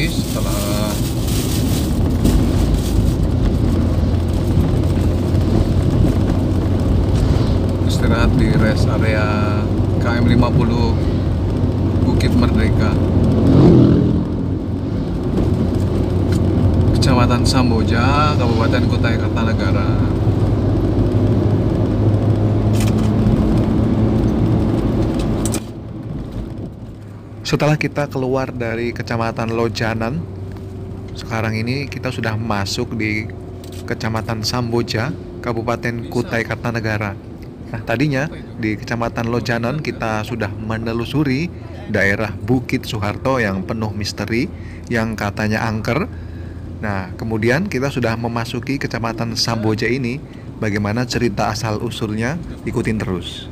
lagi setelah istirahat di rest area KM 50 Bukit Merdeka, Kecamatan Samboja, Kabupaten Kutai Kartanegara. Setelah kita keluar dari Kecamatan Lojanan, sekarang ini kita sudah masuk di Kecamatan Samboja, Kabupaten Kutai Kartanegara. Nah, tadinya di Kecamatan Lojanan kita sudah menelusuri daerah Bukit Soeharto yang penuh misteri, yang katanya angker. Nah, kemudian kita sudah memasuki Kecamatan Samboja ini. Bagaimana cerita asal-usulnya? Ikutin terus.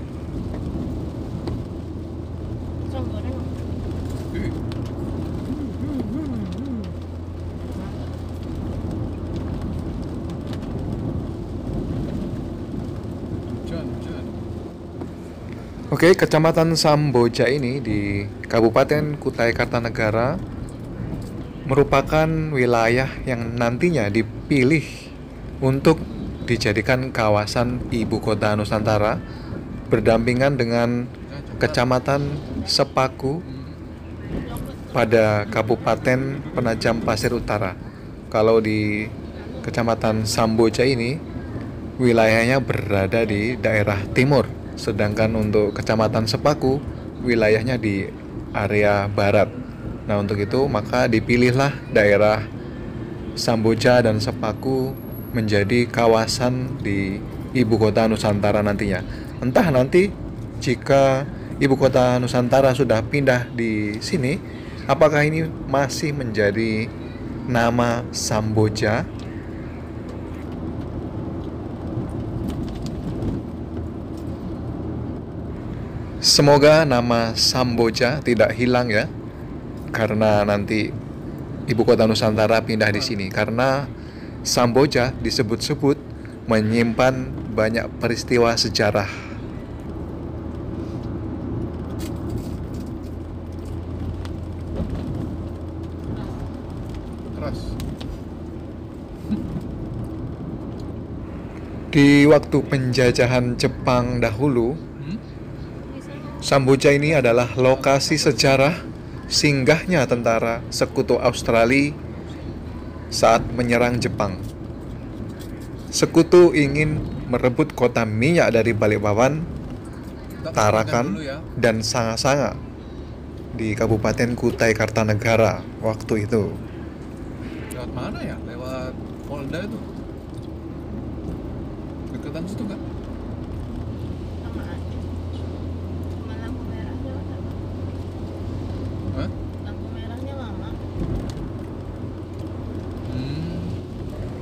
Oke, Kecamatan Samboja ini di Kabupaten Kutai Kartanegara merupakan wilayah yang nantinya dipilih untuk dijadikan kawasan ibu kota Nusantara berdampingan dengan Kecamatan Sepaku pada Kabupaten Penajam Pasir Utara. Kalau di Kecamatan Samboja ini wilayahnya berada di daerah timur, sedangkan untuk Kecamatan Sepaku wilayahnya di area barat. Nah, untuk itu maka dipilihlah daerah Samboja dan Sepaku menjadi kawasan di ibu kota Nusantara nantinya. Entah nanti jika ibu kota Nusantara sudah pindah di sini, apakah ini masih menjadi nama Samboja? Semoga nama Samboja tidak hilang ya, karena nanti ibu kota Nusantara pindah di sini. Karena Samboja disebut-sebut menyimpan banyak peristiwa sejarah. Keras. Di waktu penjajahan Jepang dahulu, Samboja ini adalah lokasi sejarah singgahnya tentara Sekutu Australia saat menyerang Jepang. Sekutu ingin merebut kota minyak dari Balikpapan, Tarakan, dan Sanga-Sanga di Kabupaten Kutai Kartanegara waktu itu. Lewat mana ya? Lewat Polda itu? Deketan situ kan?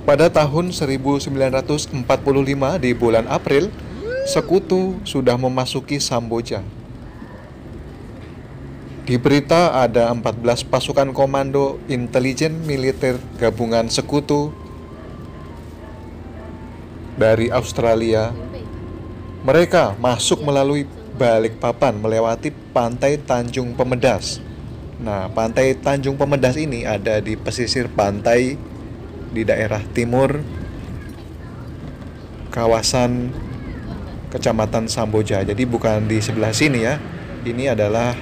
Pada tahun 1945 di bulan April, Sekutu sudah memasuki Samboja. Di berita ada 14 pasukan komando intelijen militer gabungan Sekutu dari Australia. Mereka masuk melalui Balikpapan melewati pantai Tanjung Pemedas. Nah, pantai Tanjung Pemedas ini ada di pesisir pantai di daerah timur kawasan Kecamatan Samboja. Jadi bukan di sebelah sini ya. Ini adalah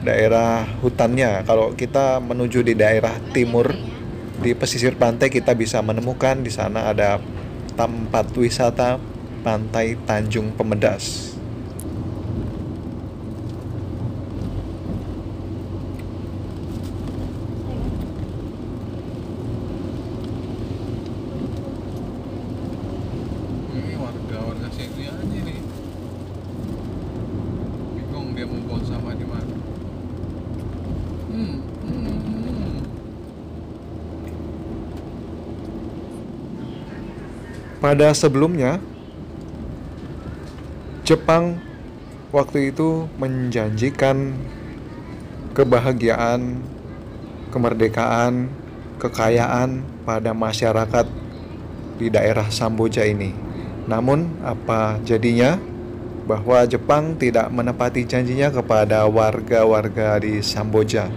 daerah hutannya. Kalau kita menuju di daerah timur di pesisir pantai, kita bisa menemukan di sana ada tempat wisata Pantai Tanjung Pemedas. Warga sini aja nih, bingung dia mau buang sampah di mana. Pada sebelumnya, Jepang waktu itu menjanjikan kebahagiaan, kemerdekaan, kekayaan pada masyarakat di daerah Samboja ini. Namun apa jadinya? Bahwa Jepang tidak menepati janjinya kepada warga-warga di Samboja.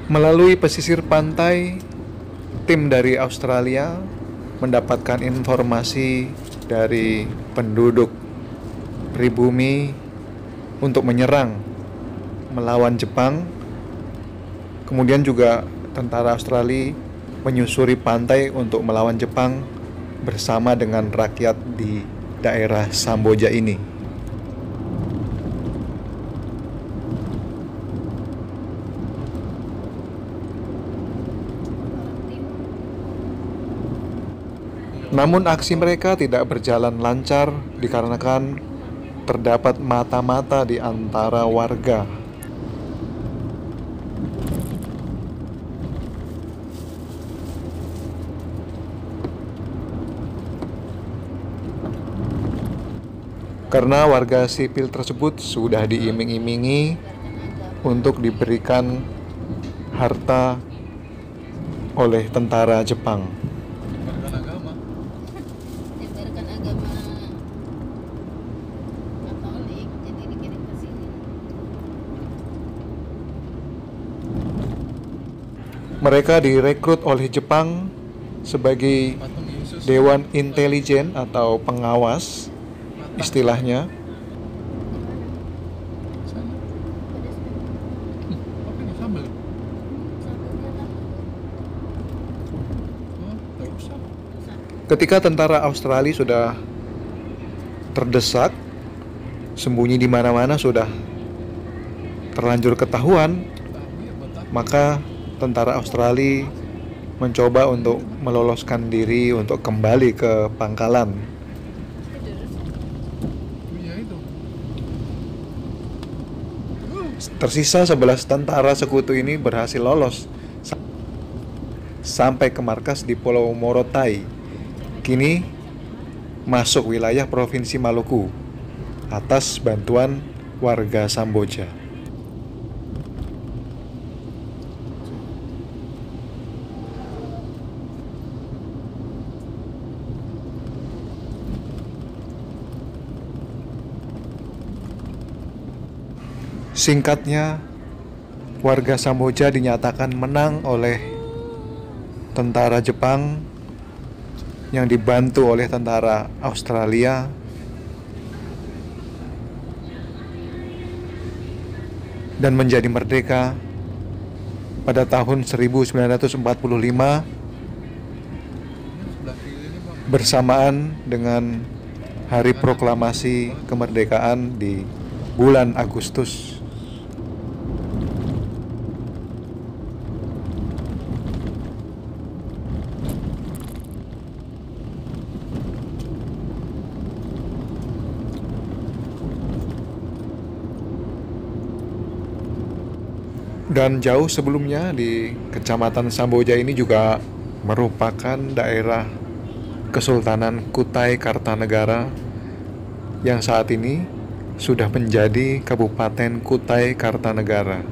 Melalui pesisir pantai, tim dari Australia mendapatkan informasi dari penduduk pribumi untuk menyerang melawan Jepang. Kemudian juga tentara Australia menyusuri pantai untuk melawan Jepang bersama dengan rakyat di daerah Samboja ini. Namun aksi mereka tidak berjalan lancar dikarenakan terdapat mata-mata di antara warga. Karena warga sipil tersebut sudah diiming-imingi untuk diberikan harta oleh tentara Jepang. Menyebarkan agama Katolik, jadi dikirim ke sini. Mereka direkrut oleh Jepang sebagai Dewan Intelijen atau pengawas, istilahnya. Ketika tentara Australia sudah terdesak, sembunyi di mana-mana sudah terlanjur ketahuan, maka tentara Australia mencoba untuk meloloskan diri untuk kembali ke pangkalan. Tersisa 11 tentara sekutu ini berhasil lolos sampai ke markas di Pulau Morotai, kini masuk wilayah Provinsi Maluku atas bantuan warga Samboja. Singkatnya, warga Samboja dinyatakan menang oleh tentara Jepang yang dibantu oleh tentara Australia dan menjadi merdeka pada tahun 1945 bersamaan dengan Hari Proklamasi Kemerdekaan di bulan Agustus. Dan jauh sebelumnya di Kecamatan Samboja ini juga merupakan daerah Kesultanan Kutai Kartanegara yang saat ini sudah menjadi Kabupaten Kutai Kartanegara.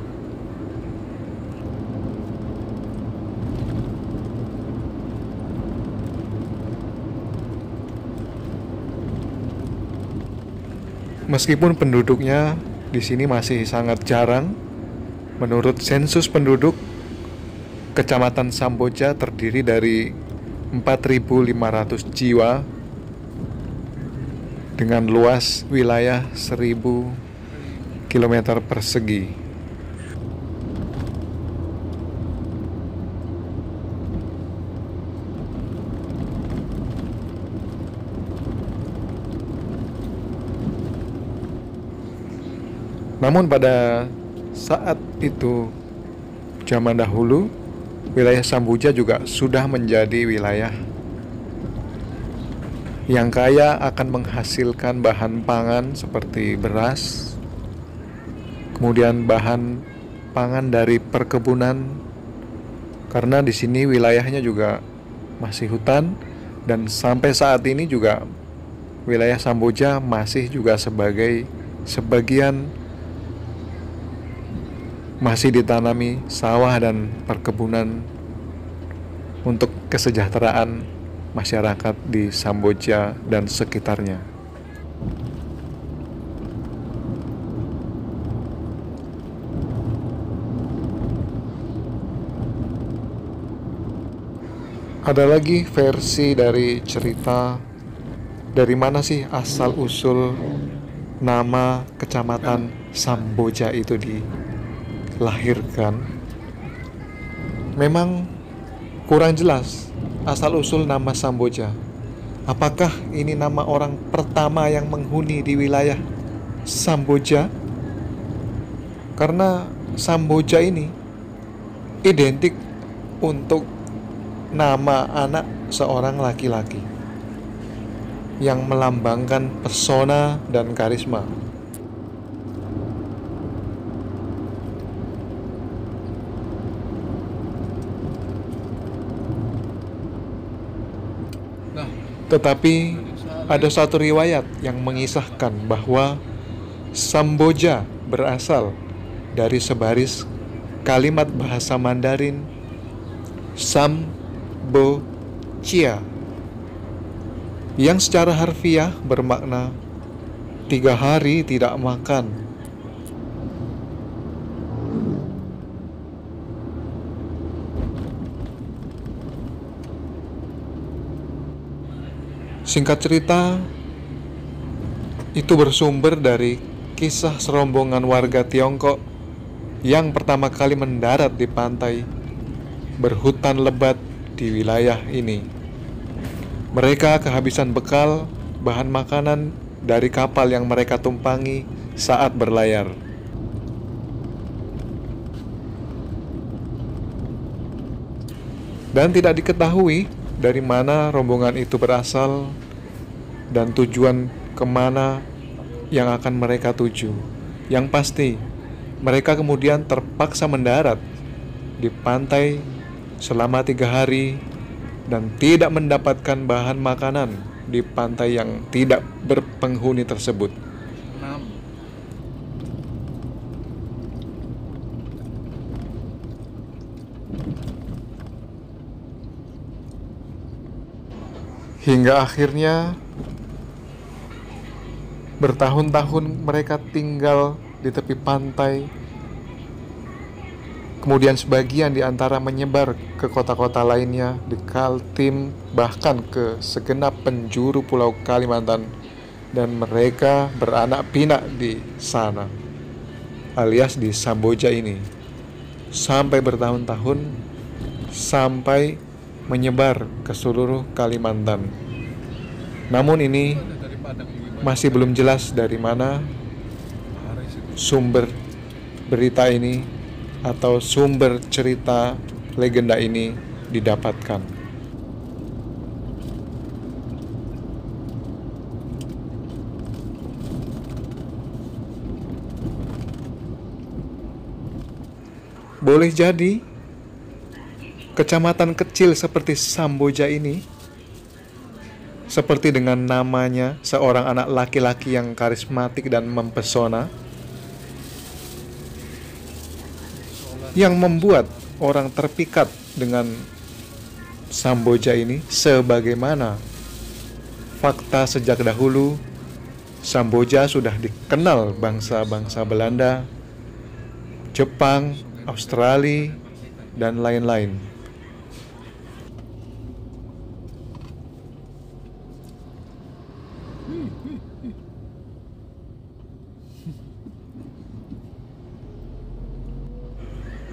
Meskipun penduduknya di sini masih sangat jarang, menurut sensus penduduk, Kecamatan Samboja terdiri dari 4.500 jiwa dengan luas wilayah 1.000 km persegi. Namun pada saat itu, zaman dahulu, wilayah Samboja juga sudah menjadi wilayah yang kaya akan menghasilkan bahan pangan seperti beras, kemudian bahan pangan dari perkebunan, karena di sini wilayahnya juga masih hutan, dan sampai saat ini juga wilayah Samboja masih juga sebagian masih ditanami sawah dan perkebunan untuk kesejahteraan masyarakat di Samboja dan sekitarnya. Ada lagi versi dari cerita dari mana sih asal usul nama kecamatan Samboja itu dilahirkan. Memang kurang jelas asal usul nama Samboja. Apakah ini nama orang pertama yang menghuni di wilayah Samboja? Karena Samboja ini identik untuk nama anak seorang laki-laki yang melambangkan pesona dan karisma. Tetapi ada satu riwayat yang mengisahkan bahwa Samboja berasal dari sebaris kalimat bahasa Mandarin Sambocia yang secara harfiah bermakna 3 hari tidak makan. Singkat cerita, itu bersumber dari kisah serombongan warga Tiongkok yang pertama kali mendarat di pantai berhutan lebat di wilayah ini. Mereka kehabisan bekal, bahan makanan dari kapal yang mereka tumpangi saat berlayar. Dan tidak diketahui dari mana rombongan itu berasal dan tujuan kemana yang akan mereka tuju. Yang pasti, mereka kemudian terpaksa mendarat di pantai selama 3 hari dan tidak mendapatkan bahan makanan di pantai yang tidak berpenghuni tersebut. Hingga akhirnya bertahun-tahun mereka tinggal di tepi pantai. Kemudian sebagian di antara menyebar ke kota-kota lainnya di Kaltim, bahkan ke segenap penjuru Pulau Kalimantan, dan mereka beranak pinak di sana, alias di Samboja ini, sampai bertahun-tahun, sampai menyebar ke seluruh Kalimantan. Namun ini masih belum jelas dari mana sumber berita ini atau sumber cerita legenda ini didapatkan. Boleh jadi kecamatan kecil seperti Samboja ini, seperti dengan namanya, seorang anak laki-laki yang karismatik dan mempesona, yang membuat orang terpikat dengan Samboja ini, sebagaimana fakta sejak dahulu Samboja sudah dikenal bangsa-bangsa Belanda, Jepang, Australia, dan lain-lain.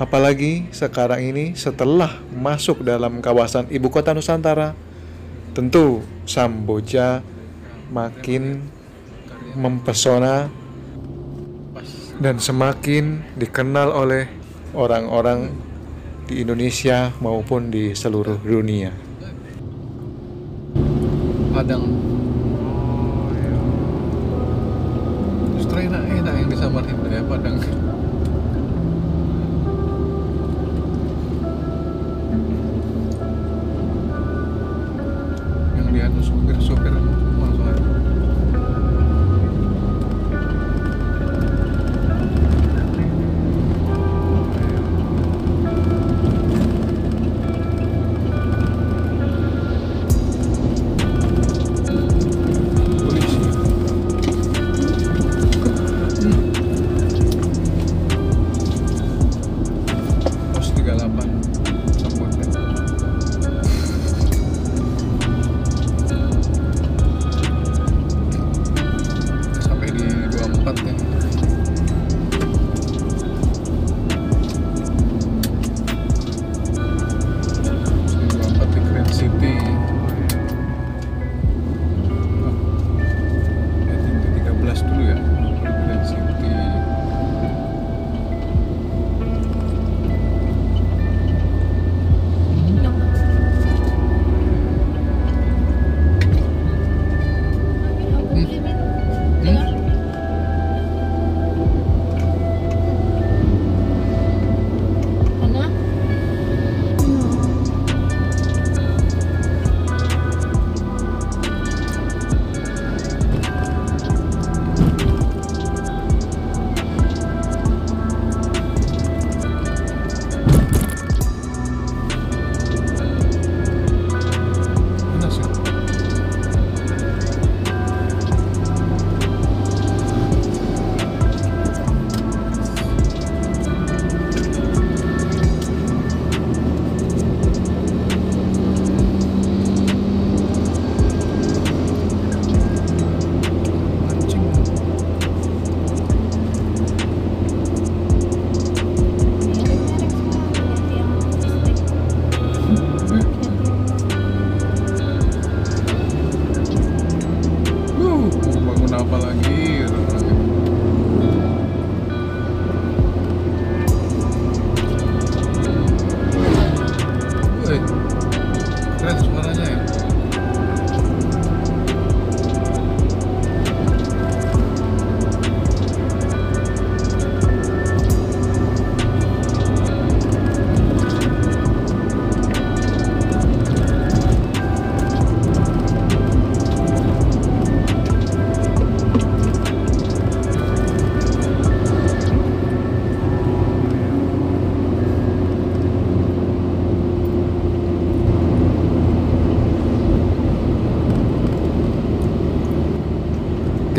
Apalagi sekarang ini setelah masuk dalam kawasan ibu kota Nusantara, tentu Samboja makin mempesona dan semakin dikenal oleh orang-orang di Indonesia maupun di seluruh dunia. Padang. Justru enak-enak yang di Samarinda ya, Padang. Yang dia tuh supir-supir masalah. Pos 38 Samboja.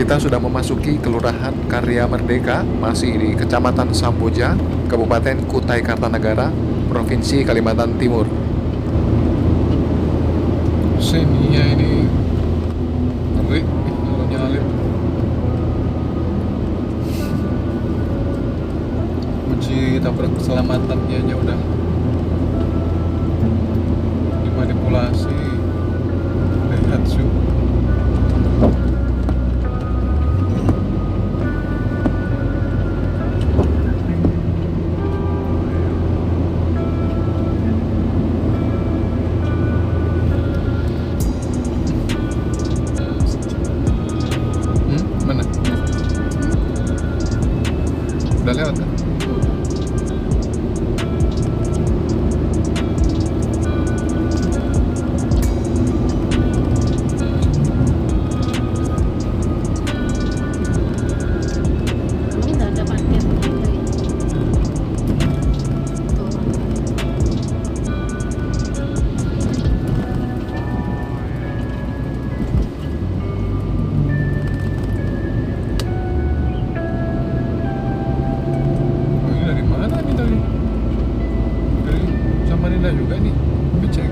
Kita sudah memasuki Kelurahan Karya Merdeka, masih di Kecamatan Samboja, Kabupaten Kutai Kartanegara, Provinsi Kalimantan Timur. Sini ya ini ngeri kalau nyalip. Uji tabrak keselamatannya aja udah dimanipulasi Daihatsu. Mana? Udah lewat kan? Mungkin nggak ada parkir kali. Tuh. Oh, ini dari mana nih tadi? Dari Samarinda juga nih. Becek.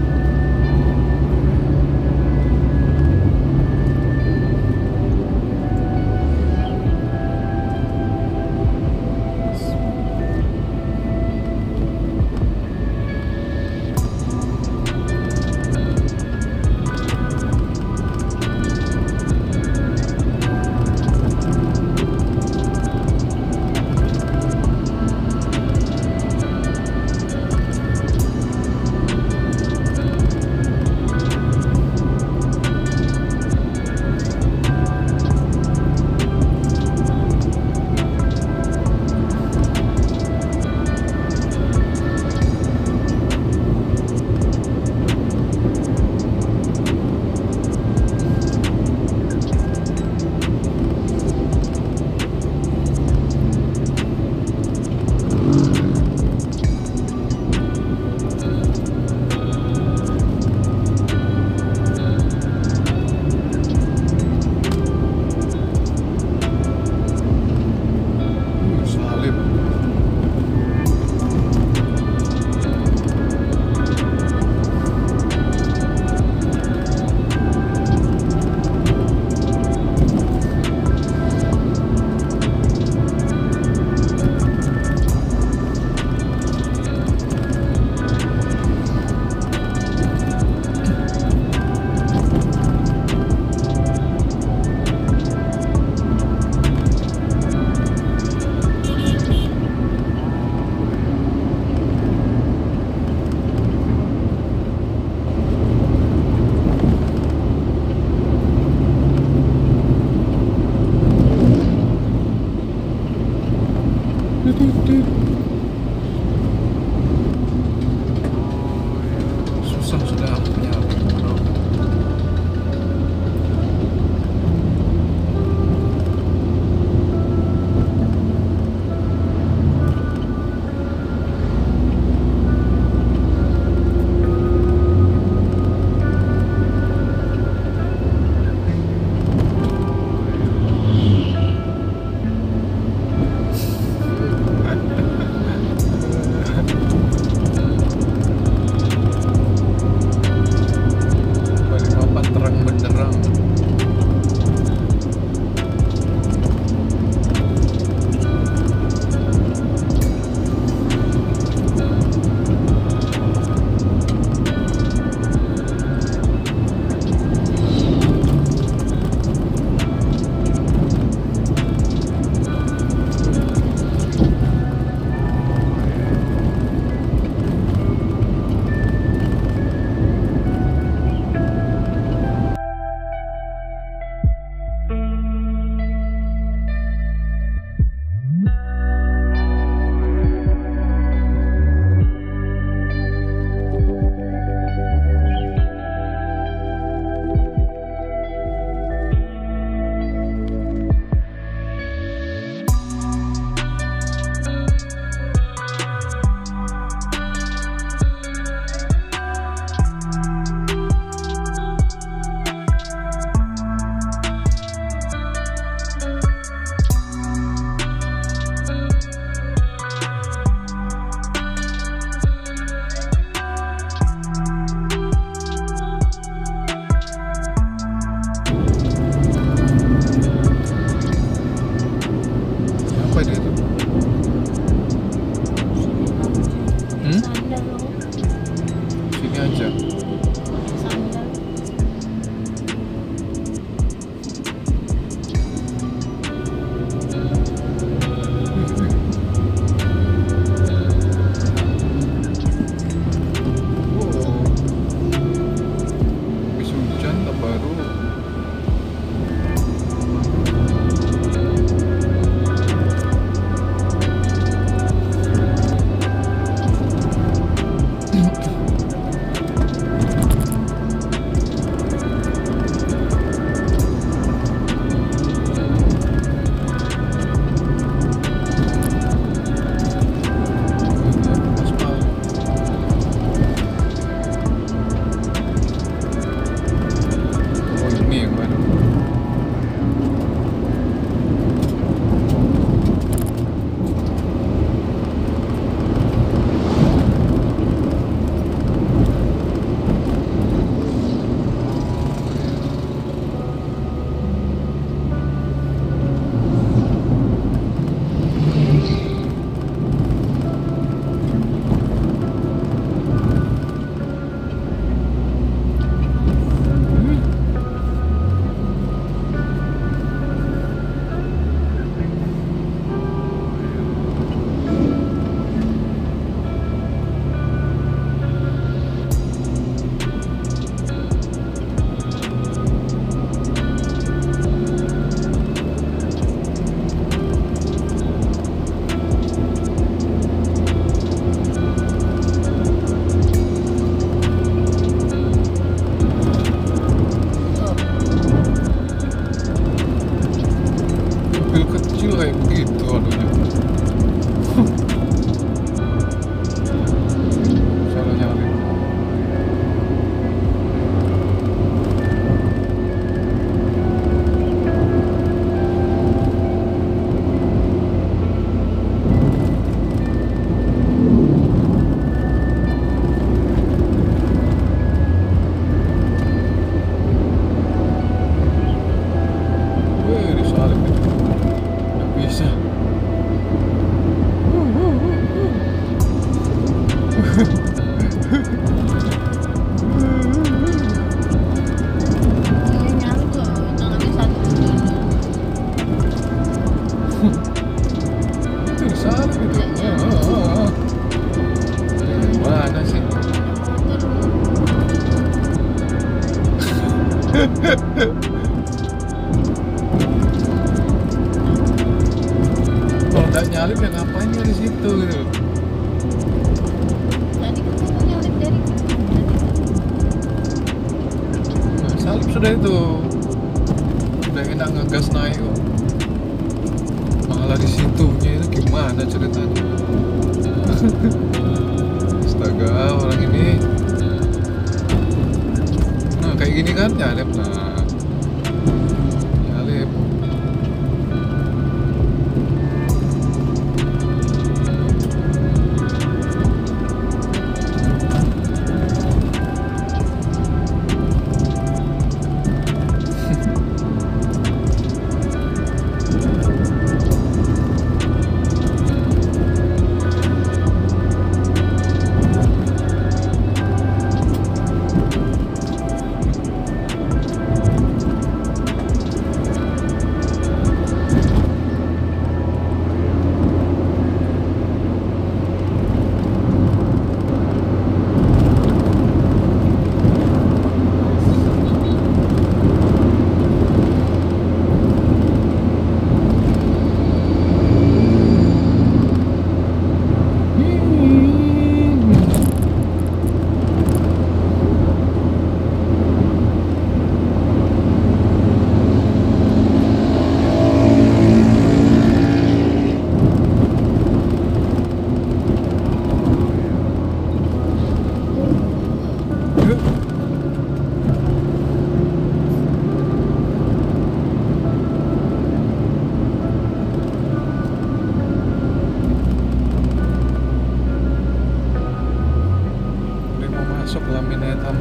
aja. Sandal. Wow. Habis hujan tak baru. Aspal. Oh ini yang baru. Mobil kecil kayak begitu anunya. Salah nyalip. Wih, disalip itu. Nggak bisa. Iya nyangkut loh, tangannya satu dulu. Itu disalip itu. Mana sih? Kalau nggak nyalip ya ngapain di situ gitu. Tadi kan kamu nyalip dari Nah, salip sudah itu. Udah enak ngegas naik kok. Malah di situnya itu gimana ceritanya? Astaga, orang ini. Nah, kayak gini kan nyalip nah. Nyalip. masuk laminate hitam.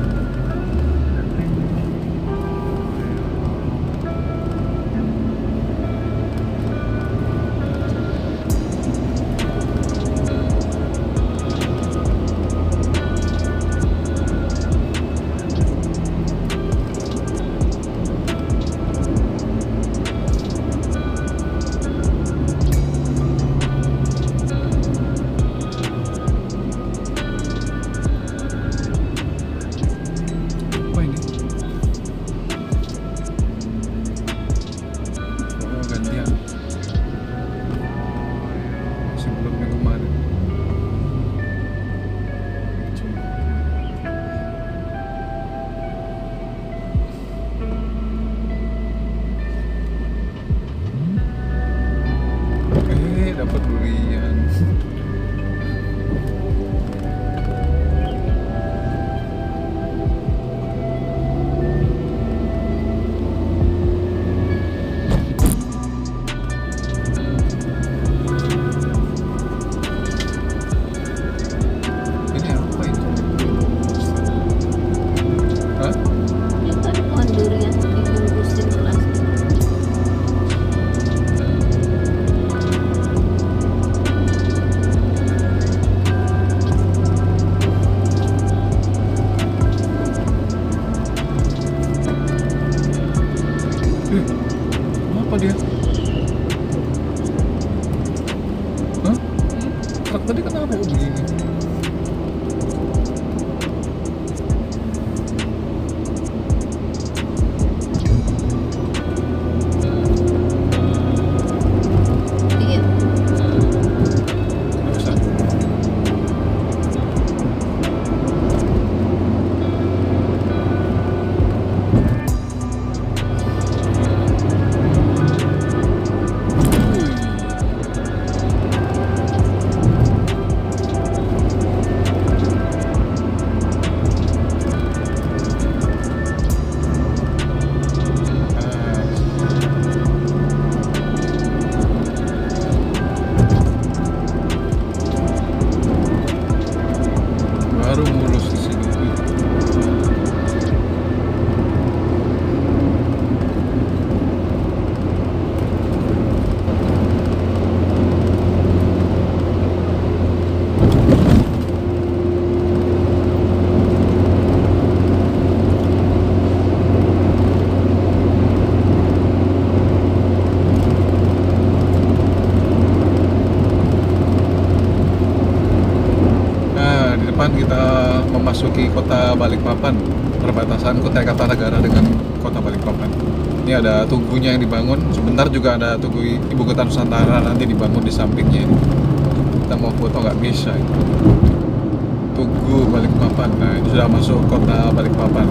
memasuki kota Balikpapan, perbatasan Kutai Kartanegara dengan kota Balikpapan. Ini ada tugunya yang dibangun, sebentar juga ada tugu Ibu Kota Nusantara nanti dibangun di sampingnya ini. Kita mau foto nggak bisa ini. Tugu Balikpapan, nah ini sudah masuk kota Balikpapan.